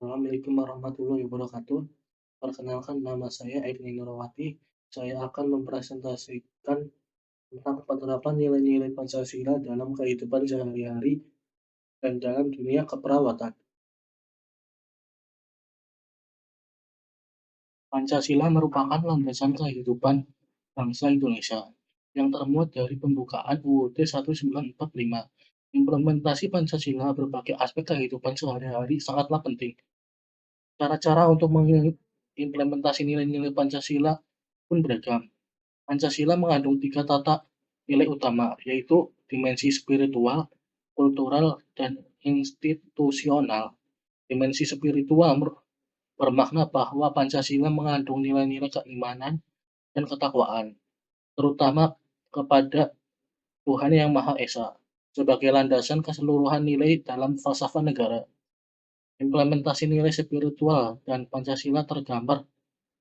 Assalamualaikum warahmatullahi wabarakatuh. Perkenalkan nama saya Edi Nurwati. Saya akan mempresentasikan tentang penerapan nilai-nilai Pancasila dalam kehidupan sehari-hari dan dalam dunia keperawatan. Pancasila merupakan landasan kehidupan bangsa Indonesia yang termuat dari pembukaan UUD 1945. Implementasi Pancasila berbagai aspek kehidupan sehari-hari sangatlah penting. Cara-cara untuk mengimplementasi nilai-nilai Pancasila pun beragam. Pancasila mengandung tiga tata nilai utama, yaitu dimensi spiritual, kultural, dan institusional. Dimensi spiritual bermakna bahwa Pancasila mengandung nilai-nilai keimanan dan ketakwaan, terutama kepada Tuhan Yang Maha Esa, sebagai landasan keseluruhan nilai dalam falsafah negara. Implementasi nilai spiritual dan Pancasila tergambar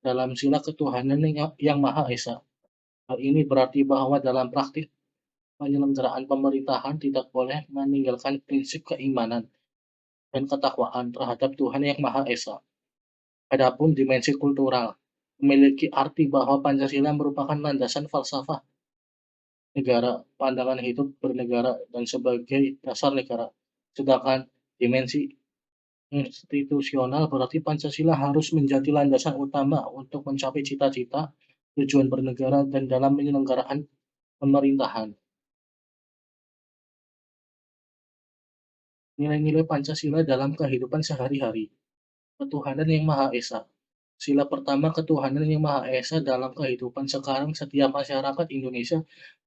dalam sila ketuhanan yang Maha Esa. Hal ini berarti bahwa dalam praktik penyelenggaraan pemerintahan tidak boleh meninggalkan prinsip keimanan dan ketakwaan terhadap Tuhan Yang Maha Esa. Adapun dimensi kultural memiliki arti bahwa Pancasila merupakan landasan falsafah negara, pandangan hidup bernegara, dan sebagai dasar negara. Sedangkan dimensi institusional berarti Pancasila harus menjadi landasan utama untuk mencapai cita-cita, tujuan bernegara, dan dalam penyelenggaraan pemerintahan. Nilai-nilai Pancasila dalam kehidupan sehari-hari. Ketuhanan Yang Maha Esa. Sila pertama, ketuhanan Yang Maha Esa dalam kehidupan sekarang setiap masyarakat Indonesia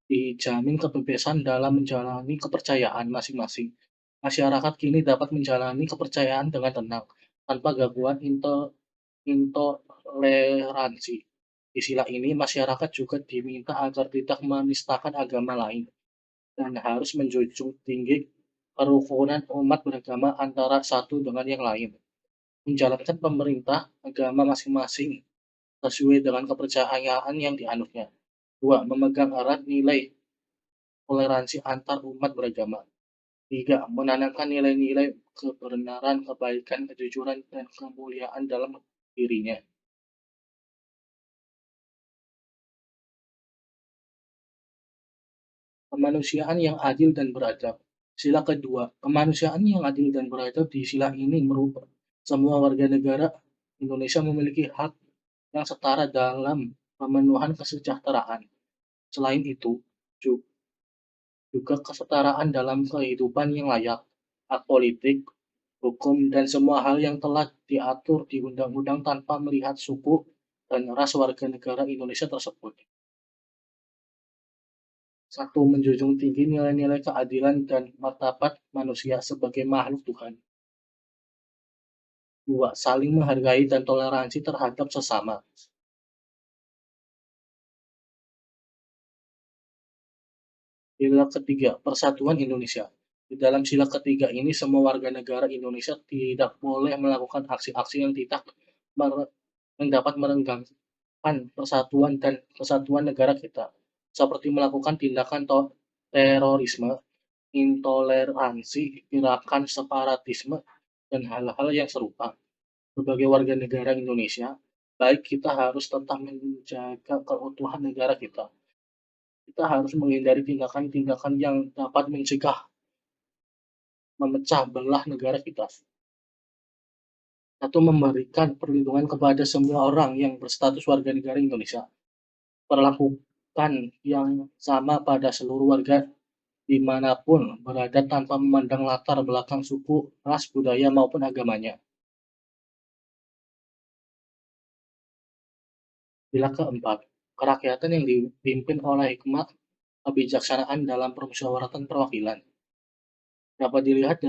dijamin kebebasan dalam menjalani kepercayaan masing-masing. Masyarakat kini dapat menjalani kepercayaan dengan tenang, tanpa gangguan intoleransi. Di sila ini, masyarakat juga diminta agar tidak menistakan agama lain dan harus menjunjung tinggi kerukunan umat beragama antara satu dengan yang lain, menjalankan pemerintah agama masing-masing sesuai dengan kepercayaan yang dianutnya. Dua, memegang erat nilai toleransi antar umat beragama. Tiga, menanamkan nilai-nilai kebenaran, kebaikan, kejujuran, dan kemuliaan dalam dirinya. Kemanusiaan yang adil dan beradab. Sila kedua, kemanusiaan yang adil dan beradab di sila ini merupakan semua warga negara Indonesia memiliki hak yang setara dalam pemenuhan kesejahteraan. Selain itu, juga kesetaraan dalam kehidupan yang layak, hak politik, hukum, dan semua hal yang telah diatur di undang-undang tanpa melihat suku dan ras warga negara Indonesia tersebut. Satu, menjunjung tinggi nilai-nilai keadilan dan martabat manusia sebagai makhluk Tuhan. Dua, saling menghargai dan toleransi terhadap sesama. Sila ketiga, persatuan Indonesia. Di dalam sila ketiga ini, semua warga negara Indonesia tidak boleh melakukan aksi-aksi yang tidak yang dapat merenggangkan persatuan dan kesatuan negara kita, seperti melakukan tindakan terorisme, intoleransi, gerakan separatisme, dan hal-hal yang serupa. Sebagai warga negara Indonesia, baik kita harus tetap menjaga keutuhan negara kita. Kita harus menghindari tindakan-tindakan yang dapat mencegah memecah belah negara kita. Satu, memberikan perlindungan kepada semua orang yang berstatus warga negara Indonesia. Perlakukan yang sama pada seluruh warga dimanapun berada tanpa memandang latar belakang suku, ras, budaya, maupun agamanya. Bila keempat, kerakyatan yang dipimpin oleh hikmat kebijaksanaan dalam permusyawaratan perwakilan. Dapat dilihat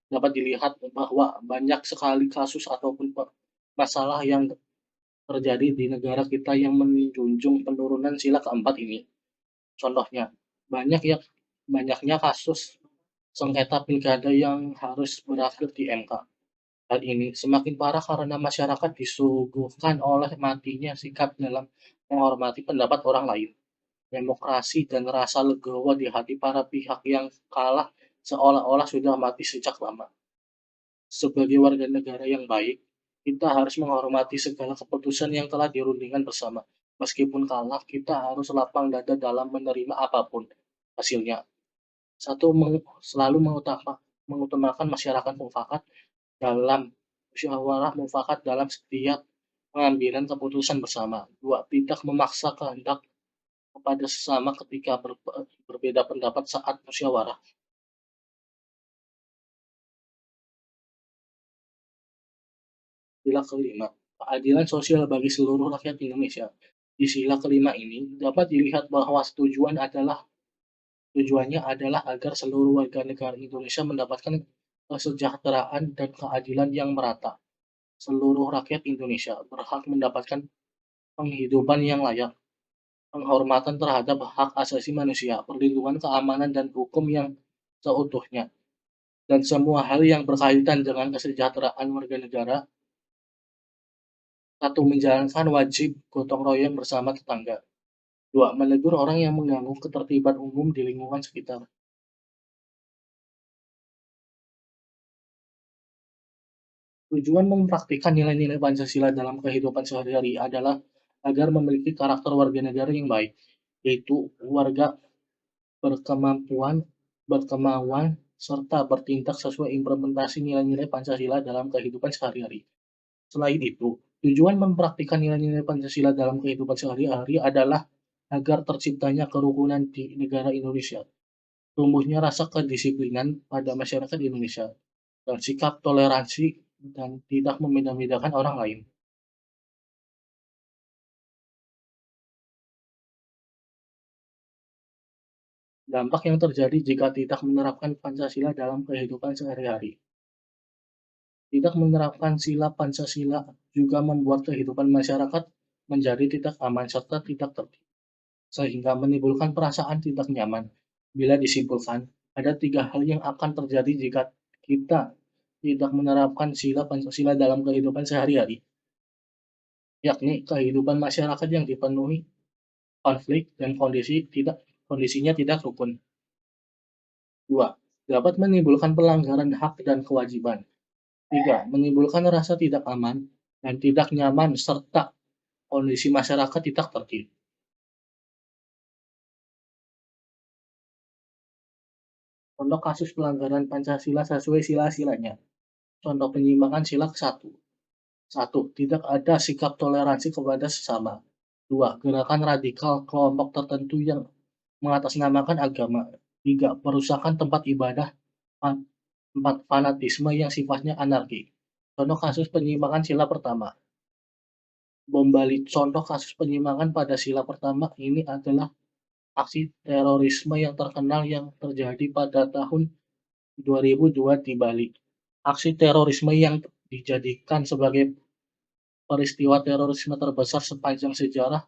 dapat dilihat bahwa banyak sekali kasus ataupun masalah yang terjadi di negara kita yang menjunjung penurunan sila keempat ini. Contohnya, banyaknya kasus sengketa pilkada yang harus berakhir di MK. Hal ini semakin parah karena masyarakat disuguhkan oleh matinya sikap dalam menghormati pendapat orang lain. Demokrasi dan rasa legowo di hati para pihak yang kalah seolah-olah sudah mati sejak lama. Sebagai warga negara yang baik, kita harus menghormati segala keputusan yang telah dirundingkan bersama. Meskipun kalah, kita harus lapang dada dalam menerima apapun hasilnya. Satu, selalu mengutamakan masyarakat mufakat dalam musyawarah mufakat dalam setiap pengambilan keputusan bersama. Dua, tidak memaksa kehendak kepada sesama ketika berbeda pendapat saat musyawarah. Sila kelima, keadilan sosial bagi seluruh rakyat Indonesia. Di sila kelima ini dapat dilihat bahwa tujuannya adalah agar seluruh warga negara Indonesia mendapatkan kesejahteraan dan keadilan yang merata. Seluruh rakyat Indonesia berhak mendapatkan penghidupan yang layak, penghormatan terhadap hak asasi manusia, perlindungan keamanan dan hukum yang seutuhnya, dan semua hal yang berkaitan dengan kesejahteraan warga negara. Satu, menjalankan wajib gotong royong bersama tetangga. Dua, menegur orang yang mengganggu ketertiban umum di lingkungan sekitar. Tujuan mempraktikkan nilai-nilai Pancasila dalam kehidupan sehari-hari adalah agar memiliki karakter warga negara yang baik, yaitu warga berkemampuan, berkemauan, serta bertindak sesuai implementasi nilai-nilai Pancasila dalam kehidupan sehari-hari. Selain itu, tujuan mempraktikkan nilai-nilai Pancasila dalam kehidupan sehari-hari adalah agar terciptanya kerukunan di negara Indonesia, tumbuhnya rasa kedisiplinan pada masyarakat Indonesia, dan sikap toleransi dan tidak membeda-bedakan orang lain. Dampak yang terjadi jika tidak menerapkan Pancasila dalam kehidupan sehari-hari. Tidak menerapkan sila Pancasila juga membuat kehidupan masyarakat menjadi tidak aman serta tidak tertib, sehingga menimbulkan perasaan tidak nyaman. Bila disimpulkan, ada tiga hal yang akan terjadi jika kita tidak menerapkan sila Pancasila dalam kehidupan sehari-hari, yakni kehidupan masyarakat yang dipenuhi konflik dan kondisinya tidak rukun. Dua, dapat menimbulkan pelanggaran hak dan kewajiban. Tiga, menimbulkan rasa tidak aman dan tidak nyaman serta kondisi masyarakat tidak tertib. Contoh kasus pelanggaran Pancasila sesuai sila-silanya. Contoh penyimpangan sila ke-1. Satu, tidak ada sikap toleransi kepada sesama. Dua, gerakan radikal kelompok tertentu yang mengatasnamakan agama. Tiga, perusakan tempat ibadah. Empat, fanatisme yang sifatnya anarki. Contoh kasus penyimpangan sila pertama. Bom Bali. Contoh kasus penyimpangan pada sila pertama ini adalah aksi terorisme yang terkenal yang terjadi pada tahun 2002 di Bali. Aksi terorisme yang dijadikan sebagai peristiwa terorisme terbesar sepanjang sejarah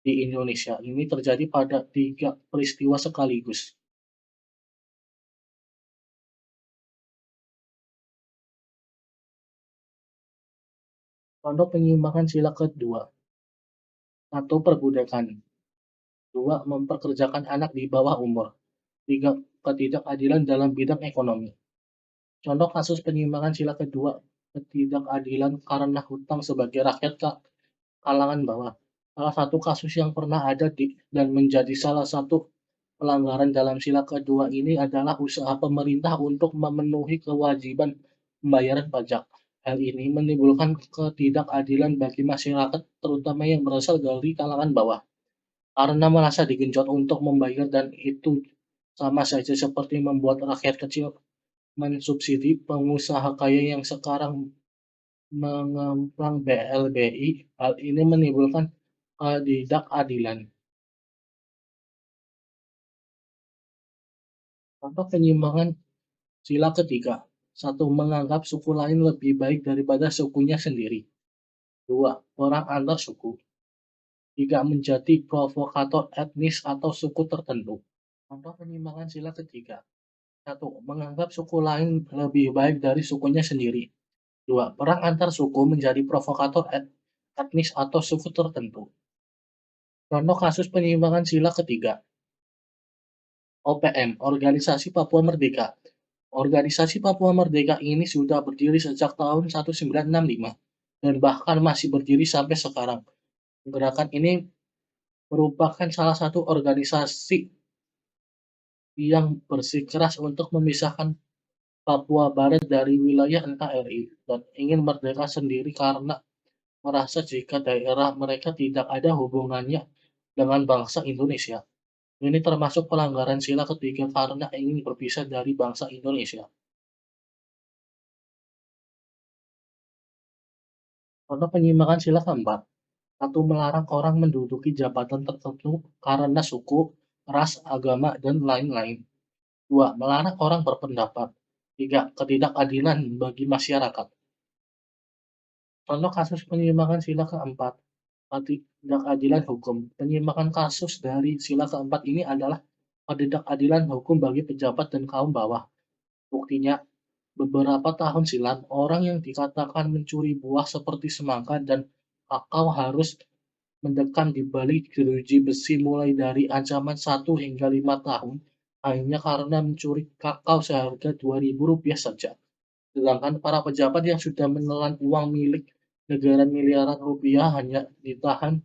di Indonesia ini terjadi pada tiga peristiwa sekaligus. Contoh penyimpangan sila kedua. Satu, perbudakan. Dua, memperkerjakan anak di bawah umur. Tiga, ketidakadilan dalam bidang ekonomi. Contoh kasus penyimpangan sila kedua, ketidakadilan karena hutang sebagai rakyat kalangan bawah. Salah satu kasus yang pernah ada dan menjadi salah satu pelanggaran dalam sila kedua ini adalah usaha pemerintah untuk memenuhi kewajiban pembayaran pajak. Hal ini menimbulkan ketidakadilan bagi masyarakat, terutama yang berasal dari kalangan bawah, karena merasa digenjot untuk membayar dan itu sama saja seperti membuat rakyat kecil mensubsidi pengusaha kaya yang sekarang mengemplang BLBI. Hal ini menimbulkan ketidakadilan. Contoh penyimpangan sila ketiga. Satu, menganggap suku lain lebih baik daripada sukunya sendiri. Dua, perang antar suku. Tiga, menjadi provokator etnis atau suku tertentu. Contoh penyimpangan sila ketiga. Satu, menganggap suku lain lebih baik dari sukunya sendiri. Dua, perang antar suku menjadi provokator etnis atau suku tertentu. Contoh kasus penyimpangan sila ketiga. OPM, Organisasi Papua Merdeka, Organisasi Papua Merdeka ini sudah berdiri sejak tahun 1965 dan bahkan masih berdiri sampai sekarang. Gerakan ini merupakan salah satu organisasi yang bersikeras untuk memisahkan Papua Barat dari wilayah NKRI dan ingin merdeka sendiri karena merasa jika daerah mereka tidak ada hubungannya dengan bangsa Indonesia. Ini termasuk pelanggaran sila ketiga karena ingin berpisah dari bangsa Indonesia. Contoh penyimpangan sila keempat, satu melarang orang menduduki jabatan tertentu karena suku, ras, agama, dan lain-lain. Dua, melarang orang berpendapat. Tiga, ketidakadilan bagi masyarakat. Contoh kasus penyimpangan sila keempat, ketidakadilan hukum. Penyimpangan kasus dari sila keempat ini adalah ketidakadilan hukum bagi pejabat dan kaum bawah. Buktinya, beberapa tahun silam, orang yang dikatakan mencuri buah seperti semangka dan kakao harus mendekam di balik jeruji besi mulai dari ancaman 1 hingga 5 tahun hanya karena mencuri kakao seharga Rp2.000 saja. Sedangkan para pejabat yang sudah menelan uang milik negara miliaran rupiah hanya ditahan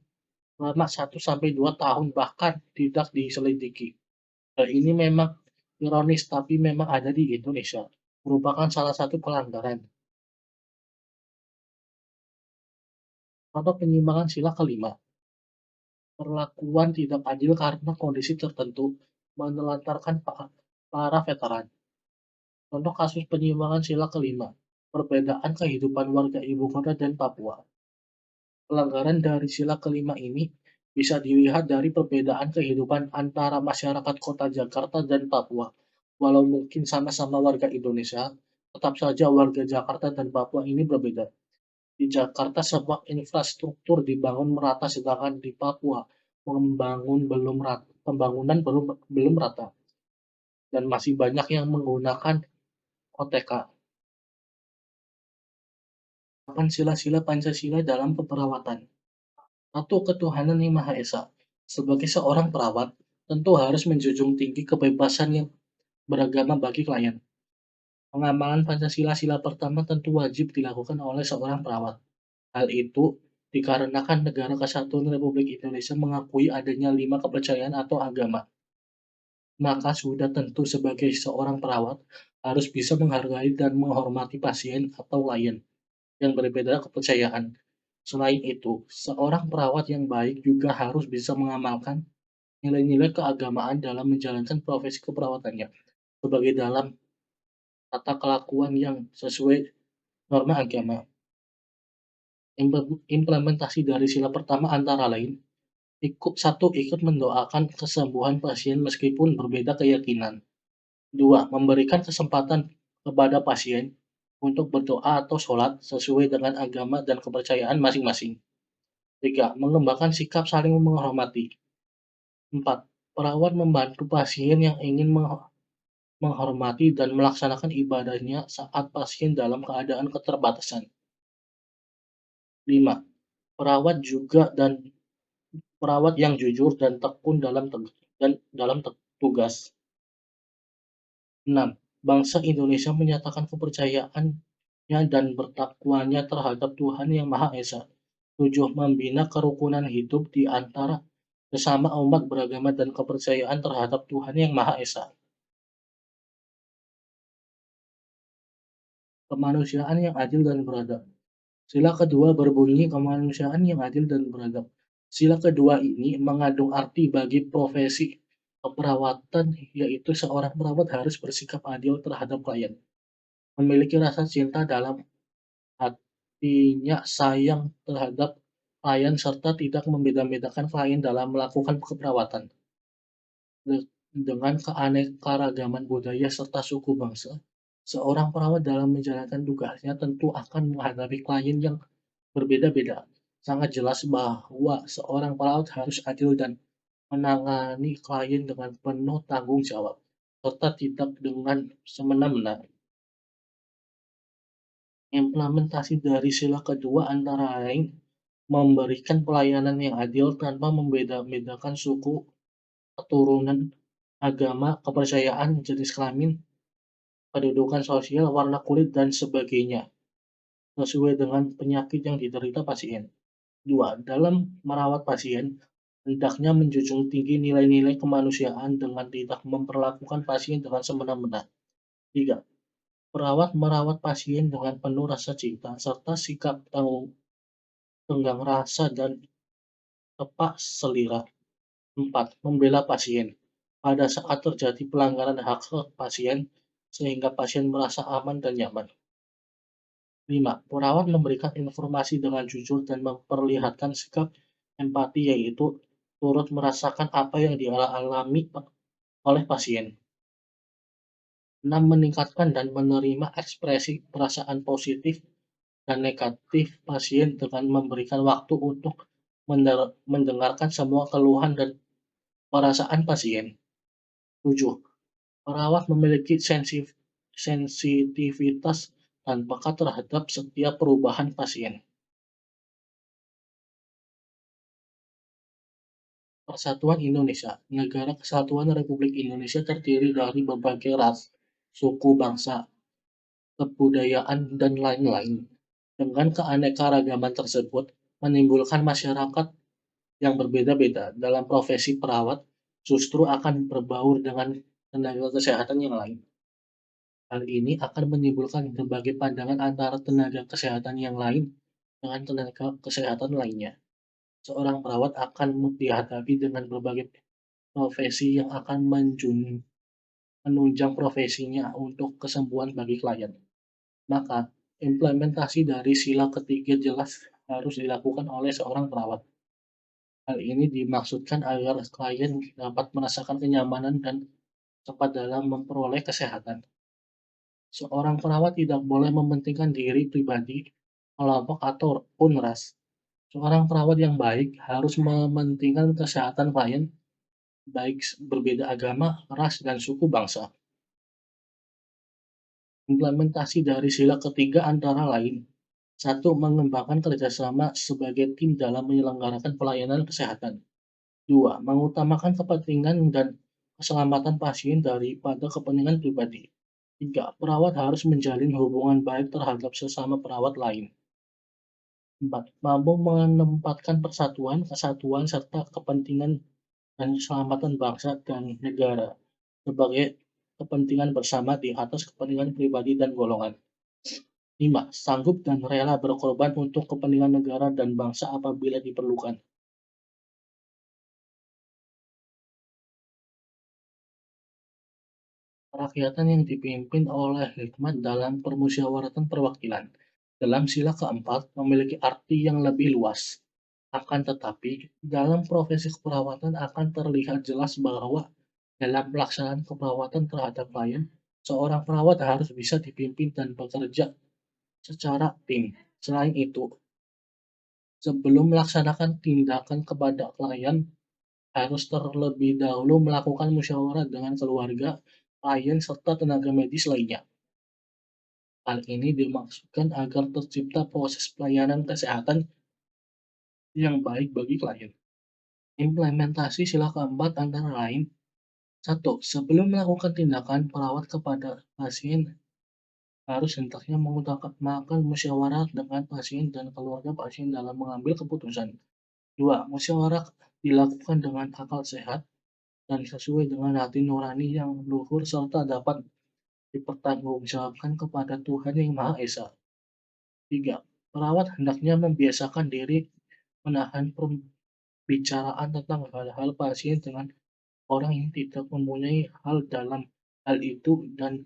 selama 1 sampai 2 tahun bahkan tidak diselidiki. Hal ini memang ironis tapi memang ada di Indonesia. Merupakan salah satu pelanggaran. Contoh penyimpangan sila kelima, perlakuan tidak adil karena kondisi tertentu menelantarkan para veteran. Contoh kasus penyimpangan sila kelima, perbedaan kehidupan warga ibu kota dan Papua. Pelanggaran dari sila kelima ini bisa dilihat dari perbedaan kehidupan antara masyarakat kota Jakarta dan Papua. Walau mungkin sama-sama warga Indonesia, tetap saja warga Jakarta dan Papua ini berbeda. Di Jakarta semua infrastruktur dibangun merata sedangkan di Papua pembangunan belum rata dan masih banyak yang menggunakan OTK. Penerapan sila-sila Pancasila dalam keperawatan. Satu, ketuhanan yang Maha Esa. Sebagai seorang perawat, tentu harus menjunjung tinggi kebebasan yang beragama bagi klien. Pengamalan Pancasila sila pertama tentu wajib dilakukan oleh seorang perawat. Hal itu dikarenakan Negara Kesatuan Republik Indonesia mengakui adanya 5 kepercayaan atau agama. Maka sudah tentu sebagai seorang perawat harus bisa menghargai dan menghormati pasien atau klien yang berbeda kepercayaan. Selain itu, seorang perawat yang baik juga harus bisa mengamalkan nilai-nilai keagamaan dalam menjalankan profesi keperawatannya, sebagai dalam tata kelakuan yang sesuai norma agama. Implementasi dari sila pertama antara lain, ikut mendoakan kesembuhan pasien meskipun berbeda keyakinan. Dua, memberikan kesempatan kepada pasien untuk berdoa atau sholat sesuai dengan agama dan kepercayaan masing-masing. Tiga, mengembangkan sikap saling menghormati. Empat, perawat membantu pasien yang ingin menghormati dan melaksanakan ibadahnya saat pasien dalam keadaan keterbatasan. Lima, perawat juga dan perawat yang jujur dan tekun dalam tugas. 6. Bangsa Indonesia menyatakan kepercayaannya dan bertakwanya terhadap Tuhan Yang Maha Esa. 7. Membina kerukunan hidup di antara sesama umat beragama dan kepercayaan terhadap Tuhan Yang Maha Esa. Kemanusiaan yang adil dan beradab. Sila kedua berbunyi kemanusiaan yang adil dan beradab. Sila kedua ini mengandung arti bagi profesi keperawatan, yaitu seorang perawat harus bersikap adil terhadap klien, memiliki rasa cinta dalam hatinya, sayang terhadap klien, serta tidak membeda-bedakan klien dalam melakukan keperawatan. Dengan keanekaragaman budaya serta suku bangsa, seorang perawat dalam menjalankan tugasnya tentu akan menghadapi klien yang berbeda-beda. Sangat jelas bahwa seorang perawat harus adil dan menangani klien dengan penuh tanggung jawab, serta tidak dengan semena-mena. Implementasi dari sila kedua antara lain memberikan pelayanan yang adil tanpa membeda-bedakan suku, keturunan, agama, kepercayaan, jenis kelamin, kedudukan sosial, warna kulit, dan sebagainya, sesuai dengan penyakit yang diderita pasien. 2. Dalam merawat pasien, hendaknya menjunjung tinggi nilai-nilai kemanusiaan dengan tidak memperlakukan pasien dengan semena-mena. 3. Perawat merawat pasien dengan penuh rasa cinta serta sikap tenggang rasa dan tepat selera. 4. Membela pasien pada saat terjadi pelanggaran hak pasien sehingga pasien merasa aman dan nyaman. 5. Perawat memberikan informasi dengan jujur dan memperlihatkan sikap empati, yaitu turut merasakan apa yang dialami oleh pasien. 6. Meningkatkan dan menerima ekspresi perasaan positif dan negatif pasien dengan memberikan waktu untuk mendengarkan semua keluhan dan perasaan pasien. 7. Perawat memiliki sensitivitas dan peka terhadap setiap perubahan pasien. Persatuan Indonesia. Negara Kesatuan Republik Indonesia terdiri dari berbagai ras, suku, bangsa, kebudayaan, dan lain-lain. Dengan keanekaragaman tersebut, menimbulkan masyarakat yang berbeda-beda. Dalam profesi perawat, justru akan berbaur dengan tenaga kesehatan yang lain. Hal ini akan menimbulkan berbagai pandangan antara tenaga kesehatan yang lain dengan tenaga kesehatan lainnya. Seorang perawat akan dihadapi dengan berbagai profesi yang akan menunjang profesinya untuk kesembuhan bagi klien. Maka, implementasi dari sila ketiga jelas harus dilakukan oleh seorang perawat. Hal ini dimaksudkan agar klien dapat merasakan kenyamanan dan cepat dalam memperoleh kesehatan. Seorang perawat tidak boleh mementingkan diri pribadi, kelompok, ataupun ras. Seorang perawat yang baik harus mementingkan kesehatan klien, baik berbeda agama, ras, dan suku bangsa. Implementasi dari sila ketiga antara lain: 1. Mengembangkan kerjasama sebagai tim dalam menyelenggarakan pelayanan kesehatan. 2. Mengutamakan kepentingan dan keselamatan pasien daripada kepentingan pribadi. 3. Perawat harus menjalin hubungan baik terhadap sesama perawat lain. 4. Mampu menempatkan persatuan, kesatuan, serta kepentingan dan keselamatan bangsa dan negara sebagai kepentingan bersama di atas kepentingan pribadi dan golongan. 5. Sanggup dan rela berkorban untuk kepentingan negara dan bangsa apabila diperlukan. Kerakyatan yang dipimpin oleh hikmat dalam permusyawaratan perwakilan. Dalam sila keempat memiliki arti yang lebih luas. Akan tetapi, dalam profesi keperawatan akan terlihat jelas bahwa dalam pelaksanaan keperawatan terhadap klien, seorang perawat harus bisa dipimpin dan bekerja secara tim. Selain itu, sebelum melaksanakan tindakan kepada klien, harus terlebih dahulu melakukan musyawarah dengan keluarga, klien, serta tenaga medis lainnya. Hal ini dimaksudkan agar tercipta proses pelayanan kesehatan yang baik bagi klien. Implementasi sila keempat antara lain: 1. Sebelum melakukan tindakan, perawat kepada pasien harus hendaknya mengutamakan musyawarah dengan pasien dan keluarga pasien dalam mengambil keputusan. 2. Musyawarah dilakukan dengan akal sehat dan sesuai dengan hati nurani yang luhur serta dapat dipertanggungjawabkan kepada Tuhan Yang Maha Esa. 3. Perawat hendaknya membiasakan diri menahan pembicaraan tentang hal-hal pasien dengan orang yang tidak mempunyai hal dalam hal itu dan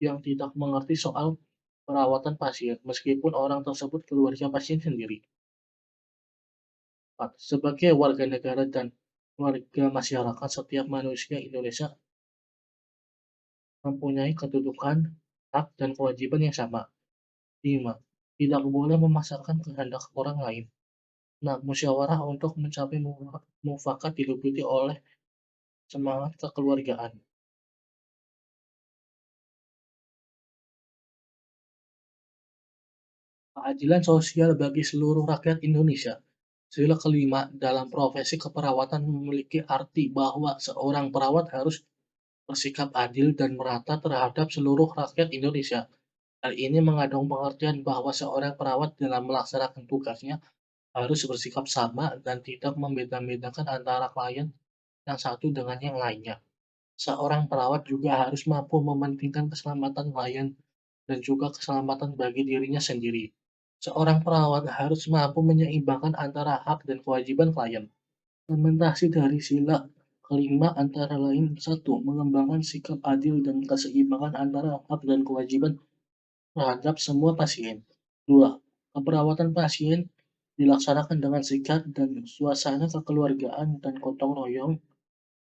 yang tidak mengerti soal perawatan pasien, meskipun orang tersebut keluarga pasien sendiri. 4. Sebagai warga negara dan warga masyarakat, setiap manusia Indonesia mempunyai kedudukan, hak, dan kewajiban yang sama. 5. Tidak boleh memaksakan kehendak orang lain. 6. Musyawarah untuk mencapai mufakat diikuti oleh semangat kekeluargaan. Keadilan sosial bagi seluruh rakyat Indonesia. Sila kelima dalam profesi keperawatan memiliki arti bahwa seorang perawat harus bersikap adil dan merata terhadap seluruh rakyat Indonesia. Hal ini mengandung pengertian bahwa seorang perawat dalam melaksanakan tugasnya harus bersikap sama dan tidak membeda-bedakan antara klien yang satu dengan yang lainnya. Seorang perawat juga harus mampu mementingkan keselamatan klien dan juga keselamatan bagi dirinya sendiri. Seorang perawat harus mampu menyeimbangkan antara hak dan kewajiban klien. Implementasi dari sila kelima antara lain: satu, mengembangkan sikap adil dan keseimbangan antara hak dan kewajiban terhadap semua pasien. Dua, keperawatan pasien dilaksanakan dengan sikap dan suasana kekeluargaan dan gotong royong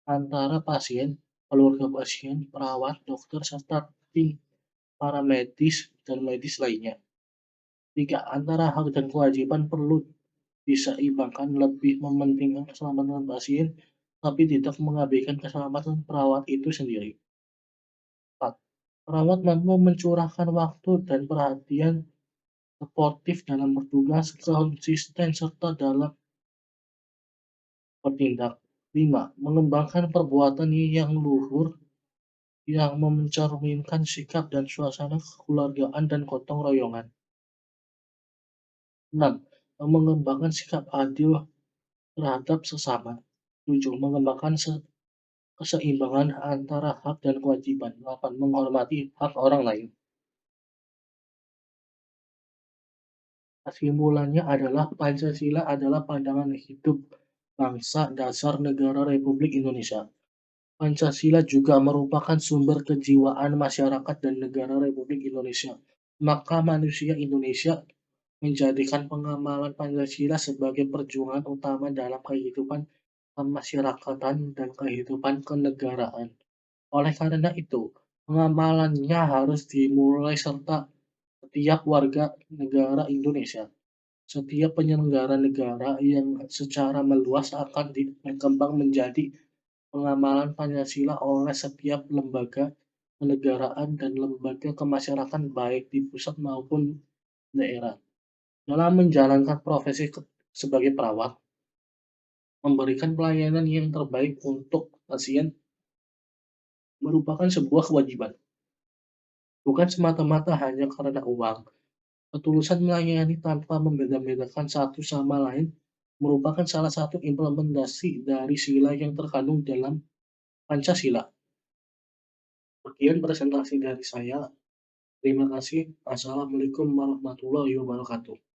antara pasien, keluarga pasien, perawat, dokter, serta tim paramedis dan medis lainnya. Tiga, antara hak dan kewajiban perlu diseimbangkan, lebih mementingkan keselamatan pasien, tapi tidak mengabaikan keselamatan perawat itu sendiri. 4. Perawat mampu mencurahkan waktu dan perhatian sportif dalam bertugas, konsisten serta dalam bertindak. 5. Mengembangkan perbuatan yang luhur yang mencerminkan sikap dan suasana kekeluargaan dan gotong royongan. 6. Mengembangkan sikap adil terhadap sesama. 7. Mengembangkan keseimbangan antara hak dan kewajiban. 8. Menghormati hak orang lain. Kesimpulannya adalah Pancasila adalah pandangan hidup bangsa dasar negara Republik Indonesia. Pancasila juga merupakan sumber kejiwaan masyarakat dan negara Republik Indonesia. Maka manusia Indonesia menjadikan pengamalan Pancasila sebagai perjuangan utama dalam kehidupan kemasyarakatan dan kehidupan kenegaraan. Oleh karena itu, pengamalannya harus dimulai serta setiap warga negara Indonesia. Setiap penyelenggara negara yang secara meluas akan berkembang menjadi pengamalan Pancasila oleh setiap lembaga kenegaraan dan lembaga kemasyarakatan baik di pusat maupun daerah. Dalam menjalankan profesi sebagai perawat, memberikan pelayanan yang terbaik untuk pasien merupakan sebuah kewajiban, bukan semata-mata hanya karena uang. Ketulusan melayani tanpa membeda-bedakan satu sama lain merupakan salah satu implementasi dari sila yang terkandung dalam Pancasila. Sekian presentasi dari saya. Terima kasih. Assalamualaikum warahmatullahi wabarakatuh.